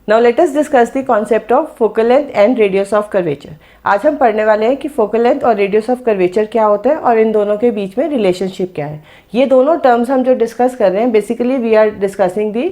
Now let us discuss the concept of focal length and radius of curvature. आज हम पढ़ने वाले हैं कि फोकल लेंथ और रेडियस ऑफ कर्वेचर क्या होता है और इन दोनों के बीच में रिलेशनशिप क्या है। ये दोनों टर्म्स हम जो डिस्कस कर रहे हैं, basically we are discussing the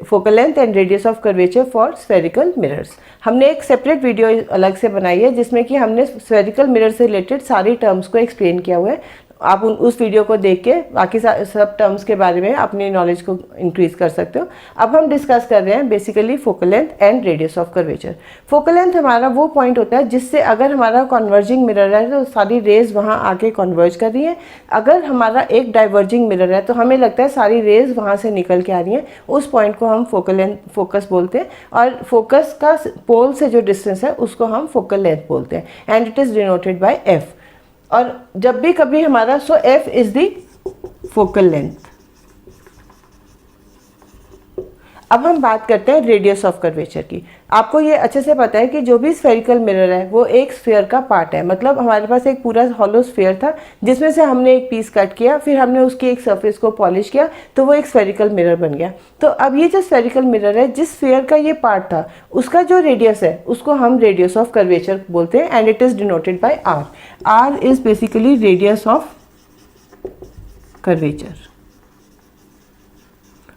focal length and radius of curvature for spherical mirrors. हमने एक सेपरेट वीडियो अलग से बनाई है जिसमें कि हमने स्फेरिकल मिरर से रिलेटेड सारी टर्म्स को एक्सप्लेन किया हुआ है। आप उस वीडियो को देख के बाकी सब टर्म्स के बारे में अपनी नॉलेज को इंक्रीज कर सकते हो। अब हम डिस्कस कर रहे हैं basically focal length and radius of curvature. Focal length हमारा वो पॉइंट होता है जिससे अगर हमारा कन्वर्जिंग मिरर है तो सारी रेज वहाँ आके कन्वर्ज कर रही है। अगर हमारा एक डाइवर्जिंग मिरर है तो हमें लगता है सारी रेज वहाँ से निकल के आ रही हैं। उस पॉइंट को हम फोकल लेंथ फोकस बोलते हैं और फोकस का पोल से जो डिस्टेंस है उसको हम फोकल लेंथ बोलते हैं and it is denoted by F. और जब भी कभी हमारा F is the focal length. अब हम बात करते हैं रेडियस ऑफ कर्वेचर की। आपको ये अच्छे से पता है कि जो भी स्फेरिकल मिरर है वो एक स्फीयर का पार्ट है। मतलब हमारे पास एक पूरा हॉलो स्फीयर था जिसमें से हमने एक पीस कट किया, फिर हमने उसकी एक सरफेस को पॉलिश किया तो वो एक स्फेरिकल मिरर बन गया। तो अब ये जो स्फेरिकल मिरर है, जिस स्फीयर का ये पार्ट था, उसका जो रेडियस है उसको हम रेडियस ऑफ कर्वेचर बोलते हैं and it is denoted by R. R is basically radius of curvature.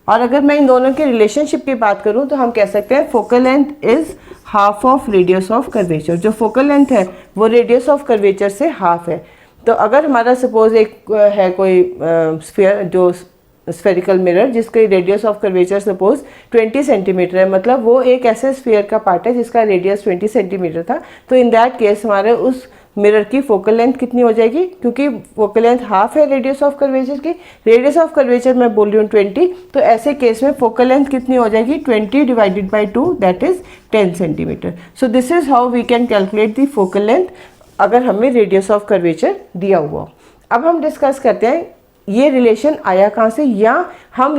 और अगर मैं इन दोनों के रिलेशनशिप की बात करूं तो हम कह सकते हैं focal length is half of radius of curvature. जो फोकल लेंथ है वो रेडियस ऑफ कर्वेचर से हाफ है। तो अगर हमारा सपोज एक है कोई स्फीयर जो स्फेरिकल मिरर जिसकी radius of curvature suppose 20 centimetre है, मतलब वो एक ऐसे स्फीयर का पार्ट है जिसका रेडियस 20 सेंटीमीटर था, तो इन दैट केस हमारे उस मिरर की फोकल लेंथ कितनी हो जाएगी? क्योंकि फोकल लेंथ हाफ है रेडियस ऑफ कर्वेचर की, रेडियस ऑफ कर्वेचर मैं बोल रही हूँ 20, तो ऐसे केस में फोकल लेंथ कितनी हो जाएगी? 20 divided by 2 that is 10 centimetre. So this is how we can calculate the focal length अगर हमें रेडियस ऑफ कर्वेचर दिया हुआ। अब हम डिस्कस करते हैं ये रिलेशन आया कहाँ से, या हम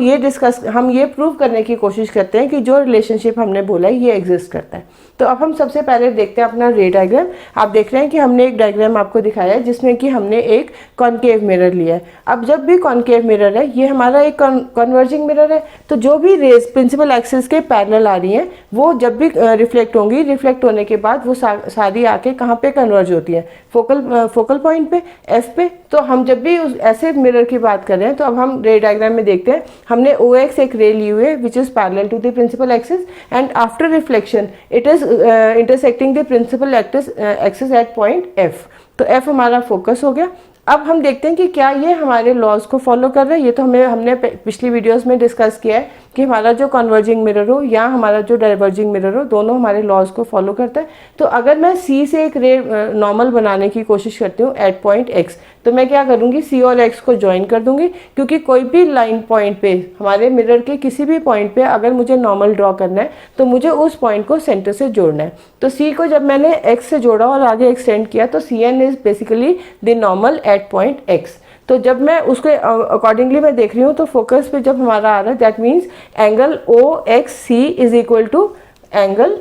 ये प्रूव करने की कोशिश करते हैं कि जो रिलेशनशिप हमने बोला है ये एग्जिस्ट करता है। तो अब हम सबसे पहले देखते हैं अपना रे डायग्राम। आप देख रहे हैं कि हमने एक डायग्राम आपको दिखाया है जिसमें कि हमने एक कॉनकेव मिरर लिया है। अब जब भी कॉनकेव मिरर है, ये हमारा एक कन्वर्जिंग मिरर है, तो जो भी रेज प्रिंसिपल एक्सिस के पैरेलल आ रही हैं वो जब भी रिफ्लेक्ट होंगी, रिफ्लेक्ट होने के बाद वो सारी आके कहाँ पे कन्वर्ज होती है? फोकल पॉइंट पे, एफ पे। तो हम जब भी उस ऐसे मिरर की बात कर रहे हैं तो अब हम रे डायग्राम में देखते हैं हमने OX एक रे ली हुई है which is parallel to the principal axis and after reflection it is intersecting the principal axis at point F। तो F हमारा फोकस हो गया। अब हम देखते हैं कि क्या ये हमारे लॉज को फॉलो कर रहे हैं। ये तो हमने पिछली वीडियोस में डिस्कस किया है कि हमारा जो कन्वर्जिंग मिरर हो या हमारा जो डाइवर्जिंग मिरर हो, दोनों हमारे लॉज को फॉलो करता है। तो अगर मैं C से एक रे नॉर्मल बनाने की कोशिश करती हूँ एट पॉइंट X, तो मैं क्या करूँगी? C और X को ज्वाइन कर दूंगी, क्योंकि कोई भी लाइन पॉइंट पे, हमारे मिरर के किसी भी पॉइंट पे अगर मुझे नॉर्मल ड्रॉ करना है तो मुझे उस पॉइंट को सेंटर से जोड़ना है। तो C को जब मैंने X से जोड़ा और आगे एक्सटेंड किया तो CN is basically the normal at point X। तो जब मैं उसके अकॉर्डिंगली मैं देख रही हूँ तो फोकस पे जब हमारा आ रहा है that means angle OXC is equal to angle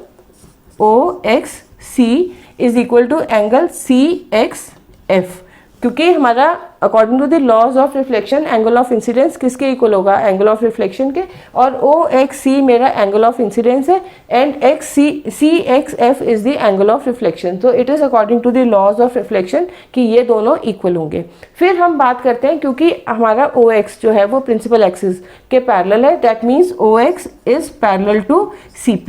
OXC is equal to angle CXF, क्योंकि हमारा according to the laws of reflection angle of incidence किसके इक्वल होगा? एंगल ऑफ रिफ्लेक्शन के। और OXC मेरा एंगल ऑफ इंसिडेंस है and CXF is the angle of reflection. तो it is according to the laws of reflection कि ये दोनों इक्वल होंगे। फिर हम बात करते हैं, क्योंकि हमारा OX जो है वो प्रिंसिपल एक्सिस के पैरेलल है, that means OX is parallel to CP।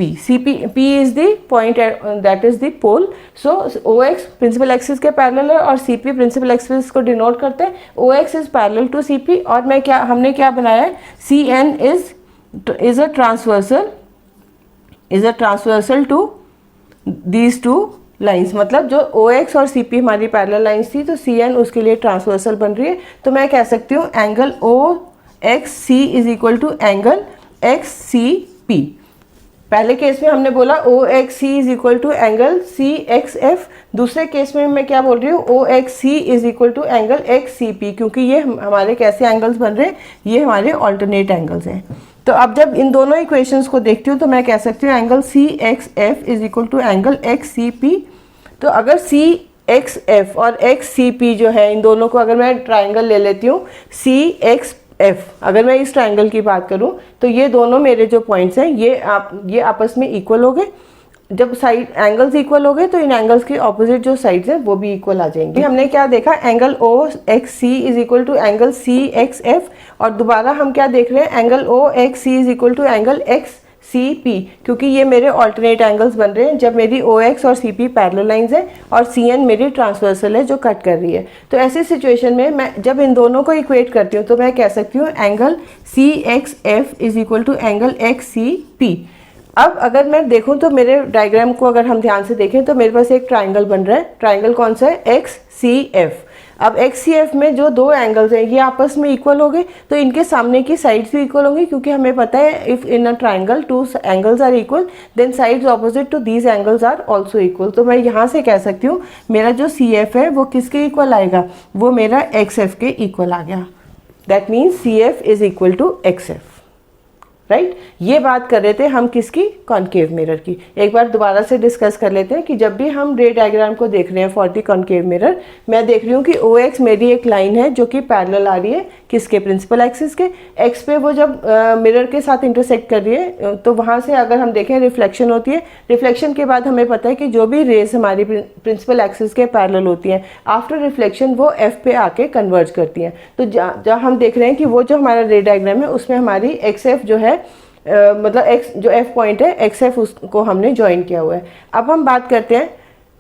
P is the point that is the pole. So OX principal axis के पैरेलल है और CP प्रिंसिपल एक्सिस को डिनोट करते हैं। OX is parallel to CP और हमने क्या बनाया है? CN is a transversal to these two lines. मतलब जो OX और CP हमारी पैरेलल लाइंस थी तो CN उसके लिए ट्रांसवर्सल बन रही है। तो मैं कह सकती हूँ angle OXC is equal to angle XCP। पहले केस में हमने बोला OXC is equal to angle CXF। दूसरे केस में मैं क्या बोल रही हूँ? OXC is equal to angle XCP, क्योंकि ये हमारे कैसे एंगल्स बन रहे हैं? ये हमारे ऑल्टरनेट एंगल्स हैं। तो अब जब इन दोनों इक्वेशंस को देखती हूँ तो मैं कह सकती हूँ angle CXF is equal to angle XCP। तो अगर CXF और XCP जो है, इन दोनों को अगर मैं ट्राइंगल ले लेती हूँ, CX एफ, अगर मैं इस ट्राइंगल की बात करूं तो ये दोनों मेरे जो पॉइंट्स हैं ये आपस में इक्वल हो गए। जब साइड एंगल्स इक्वल हो गए तो इन एंगल्स के ऑपोजिट जो साइड्स हैं वो भी इक्वल आ जाएंगे। हमने क्या देखा, angle O X C is equal to angle C X F, और दोबारा हम क्या देख रहे हैं, angle O X C is equal to angle X C P, क्योंकि ये मेरे ऑल्टरनेट एंगल्स बन रहे हैं जब मेरी ओ एक्स और सी पी पैरेलल लाइंस है और सी एन मेरी ट्रांसवर्सल है जो कट कर रही है। तो ऐसी सिचुएशन में मैं जब इन दोनों को इक्वेट करती हूँ तो मैं कह सकती हूँ angle C X F is equal to angle X C P. अब अगर मैं देखूं तो मेरे डायग्राम को अगर हम ध्यान से देखें तो मेरे पास एक ट्राइंगल बन रहा है। ट्राइंगल कौन सा है, एक्स सी एफ। अब एक्स सी एफ में जो दो एंगल्स हैं ये आपस में इक्वल हो गए, तो इनके सामने की साइड्स भी इक्वल होंगी, क्योंकि हमें पता है if in a triangle two angles are equal then sides opposite to these angles are also equal. तो मैं यहाँ से कह सकती हूँ मेरा जो सी एफ है वो किसके इक्वल आएगा, वो मेरा एक्स एफ के इक्वल आ गया। That means C F is equal to X F, right. ये बात कर रहे थे हम किसकी, कॉनकेव मिरर की। एक बार दोबारा से डिस्कस कर लेते हैं कि जब भी हम रे डायग्राम को देख रहे हैं फॉर द कॉनकेव मिरर, मैं देख रही हूँ कि ओ एक्स मेरी एक लाइन है जो कि पैरेलल आ रही है किसके, प्रिंसिपल एक्सिस के। एक्स पे वो जब मिरर के साथ इंटरसेक्ट कर रही है तो वहाँ से अगर हम देखें रिफ्लेक्शन होती है। रिफ्लेक्शन के बाद हमें पता है कि जो भी रेज हमारी प्रिंसिपल एक्सिस के पैरेलल होती हैं आफ्टर रिफ्लेक्शन वो एफ पे आके कन्वर्ज करती हैं। तो जहाँ हम देख रहे हैं कि वो जो हमारा रे डायग्राम है उसमें हमारी एक्स एफ जो है मतलब एक्स जो एफ पॉइंट है एक्स एफ उसको हमने ज्वाइन किया हुआ है। अब हम बात करते हैं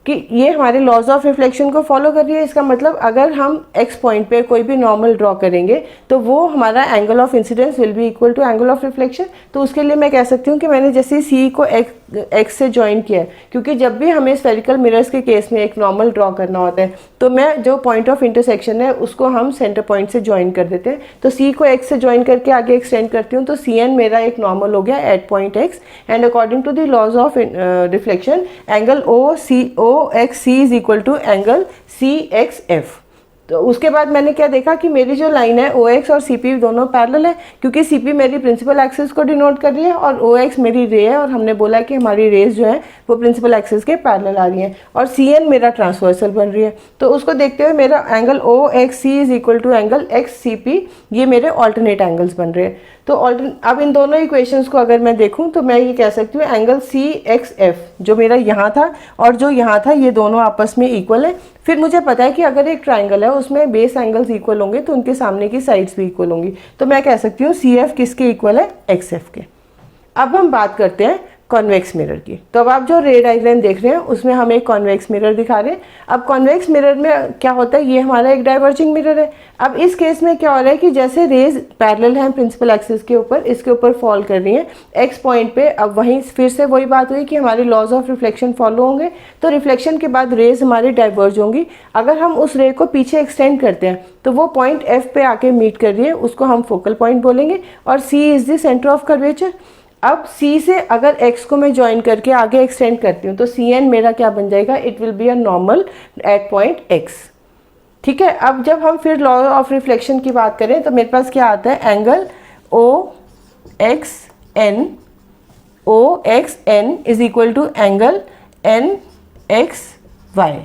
कि ये हमारे लॉज ऑफ रिफ्लेक्शन को फॉलो कर रही है। इसका मतलब अगर हम एक्स पॉइंट पे कोई भी नॉर्मल ड्रॉ करेंगे तो वो हमारा angle of incidence will be equal to angle of reflection. तो उसके लिए मैं कह सकती हूँ कि मैंने जैसे सी को एक्स से ज्वाइन किया है, क्योंकि जब भी हमें स्फेरिकल मिरर्स के केस में एक नॉर्मल ड्रॉ करना होता है तो मैं जो पॉइंट ऑफ इंटरसेक्शन है उसको हम सेंटर पॉइंट से ज्वाइन कर देते हैं। तो सी को एक्स से ज्वाइन करके आगे एक्सटेंड करती हूँ तो सी एन मेरा एक नॉर्मल हो गया at point X, and according to the laws of reflection angle O X C is equal to angle C X F. तो उसके बाद मैंने क्या देखा कि मेरी जो लाइन है ओ एक्स और सी पी दोनों पैरेलल है, क्योंकि सी पी मेरी प्रिंसिपल एक्सिस को डिनोट कर रही है और ओ एक्स मेरी रे है, और हमने बोला कि हमारी रेज जो है वो प्रिंसिपल एक्सिस के पैरेलल आ रही हैं, और सी एन मेरा ट्रांसवर्सल बन रही है। तो उसको देखते हुए मेरा angle O X C is equal to angle X C P, ये मेरे ऑल्टरनेट एंगल्स बन रहे हैं। तो अब इन दोनों इक्वेशंस को अगर मैं देखूं तो मैं ये कह सकती हूँ एंगल सी एक्स एफ जो मेरा यहाँ था और जो यहाँ था ये दोनों आपस में इक्वल है। फिर मुझे पता है कि अगर एक ट्राइंगल है उसमें बेस एंगल्स इक्वल होंगे तो उनके सामने की साइड्स भी इक्वल होंगी। तो मैं कह सकती हूँ सी एफ किसके इक्वल है, एक्स एफ के। अब हम बात करते हैं कॉन्वेक्स मिरर की। तो अब आप जो रे डायग्राम देख रहे हैं उसमें हम एक कॉन्वेक्स मिरर दिखा रहे हैं। अब कॉन्वेक्स मिरर में क्या होता है, ये हमारा एक डाइवर्जिंग मिरर है। अब इस केस में क्या हो रहा है कि जैसे रेज पैरेलल हैं प्रिंसिपल एक्सिस के ऊपर, इसके ऊपर फॉल कर रही हैं एक्स पॉइंट पे। अब वहीं फिर से वही बात हुई कि हमारे लॉज ऑफ रिफ्लेक्शन फॉलो होंगे, तो रिफ्लेक्शन के बाद रेज हमारी डाइवर्ज होंगी। अगर हम उस रे को पीछे एक्सटेंड करते हैं तो वो पॉइंट एफ पे आके मीट कर रही है, उसको हम फोकल पॉइंट बोलेंगे, और C is the centre of curvature. अब C से अगर X को मैं ज्वाइन करके आगे एक्सटेंड करती हूँ तो सी एन मेरा क्या बन जाएगा, it will be a normal at point X। ठीक है। अब जब हम फिर लॉ ऑफ रिफ्लेक्शन की बात करें तो मेरे पास क्या आता है, angle O X N is equal to angle N X Y,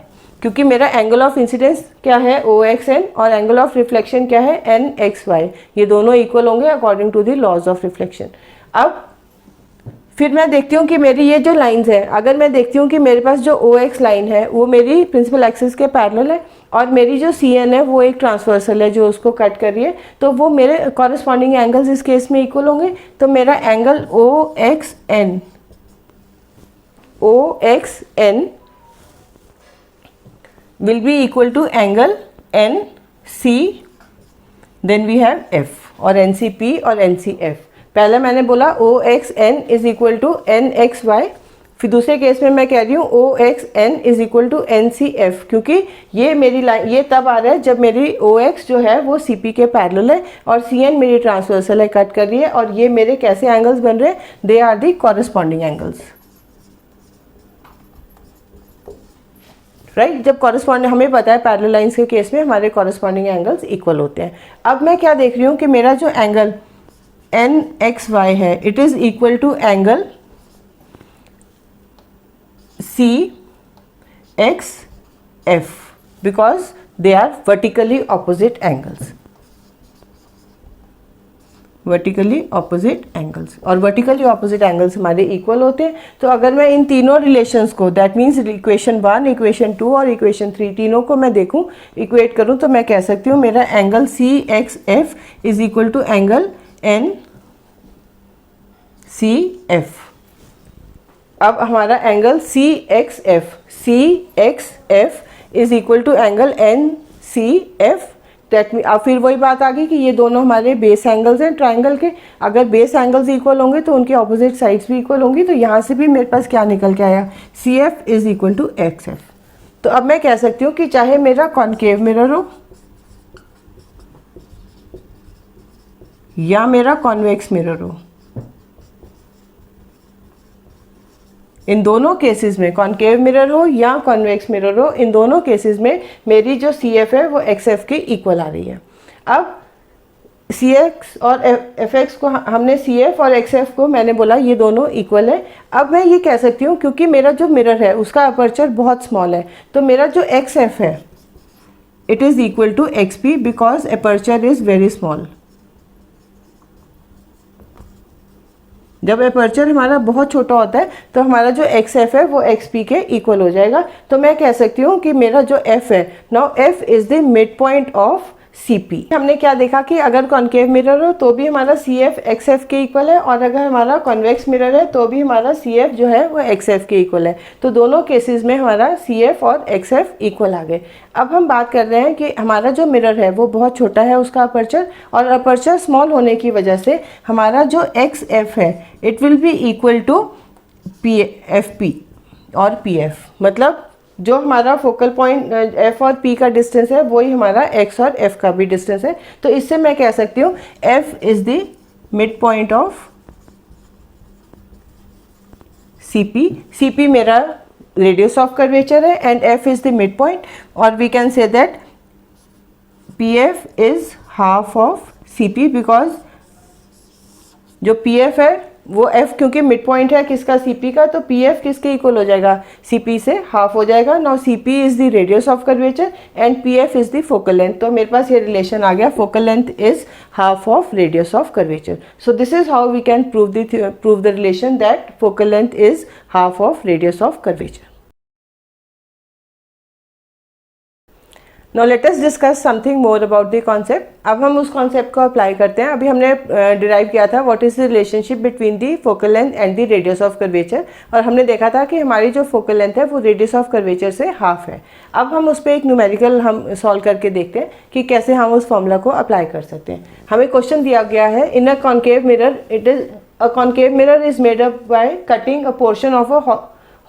क्योंकि मेरा एंगल ऑफ इंसिडेंस क्या है ओ एक्स एन और एंगल ऑफ रिफ्लेक्शन क्या है एन एक्स वाई, ये दोनों इक्वल होंगे according to the laws of reflection. अब फिर मैं देखती हूँ कि मेरी ये जो लाइंस हैं, अगर मैं देखती हूँ कि मेरे पास जो ओ एक्स लाइन है वो मेरी प्रिंसिपल एक्सिस के पैरेलल है और मेरी जो सी एन है वो एक ट्रांसवर्सल है जो उसको कट कर रही है, तो वो मेरे कॉरेस्पॉन्डिंग एंगल्स इस केस में इक्वल होंगे। तो मेरा angle O X N will be equal to angle NC, then we have F और NCP और NCF। पहले मैंने बोला OXN is equal to NXY, फिर दूसरे केस में मैं कह रही हूँ OXN is equal to NCF, क्योंकि ये मेरी लाइन ये तब आ रहा है जब मेरी OX जो है वो CP के पैरेलल है और CN मेरी ट्रांसवर्सल है, कट कर रही है, और ये मेरे कैसे एंगल्स बन रहे हैं, they are the corresponding angles, right. जब कॉरेस्पॉन्डिंग हमें पता है पैरेलल लाइंस के केस में हमारे कॉरेस्पॉन्डिंग एंगल्स इक्वल होते हैं। अब मैं क्या देख रही हूँ कि मेरा जो एंगल एन एक्स वाई है it is equal to angle C X F because they are vertically opposite angles. Vertically opposite angles, और वर्टिकली ऑपोजिट एंगल्स हमारे इक्वल होते हैं। तो अगर मैं इन तीनों रिलेशंस को, दैट मीन्स इक्वेशन 1, इक्वेशन 2 और इक्वेशन 3, तीनों को मैं देखूं, इक्वेट करूं, तो मैं कह सकती हूँ मेरा angle CXF is equal to angle NCF। अब हमारा angle CXF is equal to angle NCF। अब फिर वही बात आ गई कि ये दोनों हमारे बेस एंगल्स हैं ट्राइंगल के। अगर बेस एंगल्स इक्वल होंगे तो उनके ऑपोजिट साइड्स भी इक्वल होंगी। तो यहाँ से भी मेरे पास क्या निकल के आया, CF is equal to XF। तो अब मैं कह सकती हूँ कि चाहे मेरा कॉनकेव मिरर हो या मेरा कॉन्वेक्स मिरर हो, इन दोनों केसेस में, कॉनकेव मिरर हो या कॉन्वेक्स मिरर हो, इन दोनों केसेस में मेरी जो CF है वो XF के इक्वल आ रही है। अब CX और FX को हमने, CF और XF को मैंने बोला ये दोनों इक्वल है। अब मैं ये कह सकती हूँ क्योंकि मेरा जो मिरर है उसका अपर्चर बहुत स्मॉल है, तो मेरा जो XF है it is equal to XP because aperture is very small. जब अपर्चर हमारा बहुत छोटा होता है तो हमारा जो XF है वो XP के इक्वल हो जाएगा। तो मैं कह सकती हूँ कि मेरा जो F है, now F is the mid point of CP। हमने क्या देखा कि अगर कॉनकेव मिरर हो तो भी हमारा CF XF के इक्वल है, और अगर हमारा कॉन्वेक्स मिरर है तो भी हमारा CF जो है वो XF के इक्वल है। तो दोनों केसेस में हमारा CF और XF इक्वल आ गए। अब हम बात कर रहे हैं कि हमारा जो मिरर है वो बहुत छोटा है उसका अपर्चर, और अपर्चर स्मॉल होने की वजह से हमारा जो XF है it will be equal to FP और PF। मतलब जो हमारा फोकल पॉइंट F और P का डिस्टेंस है वही हमारा X और F का भी डिस्टेंस है। तो इससे मैं कह सकती हूँ F is the mid point of CP। CP मेरा रेडियस ऑफ कर्वेचर है and F is the mid point, और we can say that PF is half of CP because जो PF है वो F क्योंकि मिड पॉइंट है किसका, CP का, तो PF किसके इक्वल हो जाएगा, CP से हाफ हो जाएगा। Now CP is the radius of curvature and PF is the focal length. तो मेरे पास ये रिलेशन आ गया, focal length is half of radius of curvature. So this is how we can prove the relation that focal length is half of radius of curvature. Now let us discuss something more about the concept. अब हम उस concept को apply करते हैं। अभी हमने derive किया था what is the relationship between the focal length and the radius of curvature, और हमने देखा था कि हमारी जो फोकल लेंथ है वो रेडियस ऑफ कर्वेचर से हाफ है। अब हम उस पर एक न्यूमेरिकल हम सॉल्व करके देखते हैं कि कैसे हम उस फॉर्मूला को अप्लाई कर सकते हैं। हमें क्वेश्चन दिया गया है, in a concave mirror it is a concave mirror is made up by cutting a portion of a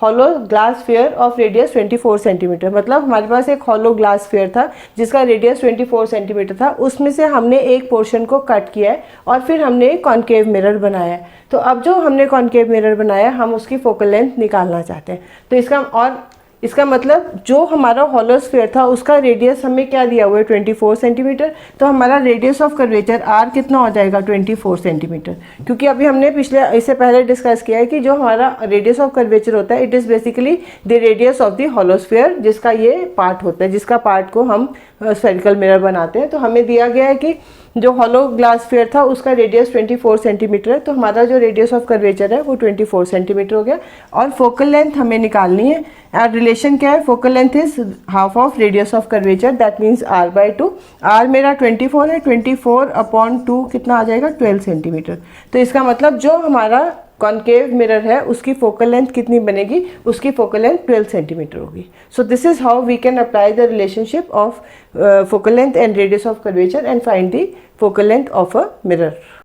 hollow glass sphere of radius 24 centimetre. मतलब हमारे पास एक हॉलो ग्लास स्फीयर था जिसका रेडियस 24 सेंटीमीटर था, उसमें से हमने एक पोर्शन को कट किया है और फिर हमने एक कॉनकेव मिरर बनाया है। तो अब जो हमने कॉनकेव मिरर बनाया हम उसकी फोकल लेंथ निकालना चाहते हैं। तो इसका मतलब जो हमारा हॉलो स्फीयर था उसका रेडियस हमें क्या दिया हुआ है 24 सेंटीमीटर। तो हमारा रेडियस ऑफ कर्वेचर R कितना हो जाएगा 24 सेंटीमीटर, क्योंकि अभी हमने इससे पहले डिस्कस किया है कि जो हमारा रेडियस ऑफ कर्वेचर होता है it is basically the radius of the hollow sphere, जिसका ये पार्ट होता है, जिसका पार्ट को हम स्फेरिकल मिरर बनाते हैं। तो हमें दिया गया है कि जो हॉलो ग्लास स्फीयर था उसका रेडियस 24 सेंटीमीटर है, तो हमारा जो रेडियस ऑफ कर्वेचर है वो 24 सेंटीमीटर हो गया। और फोकल लेंथ हमें निकालनी है, और रिलेशन क्या है, focal length is half of radius of curvature, that means R/2। R मेरा 24 है, 24/2 कितना आ जाएगा 12 सेंटीमीटर। तो इसका मतलब जो हमारा कॉनकेव मिरर है उसकी फोकल लेंथ कितनी बनेगी, उसकी फोकल लेंथ 12 सेंटीमीटर होगी। So this is how we can apply the relationship of focal length and radius of curvature and find the focal length of a mirror.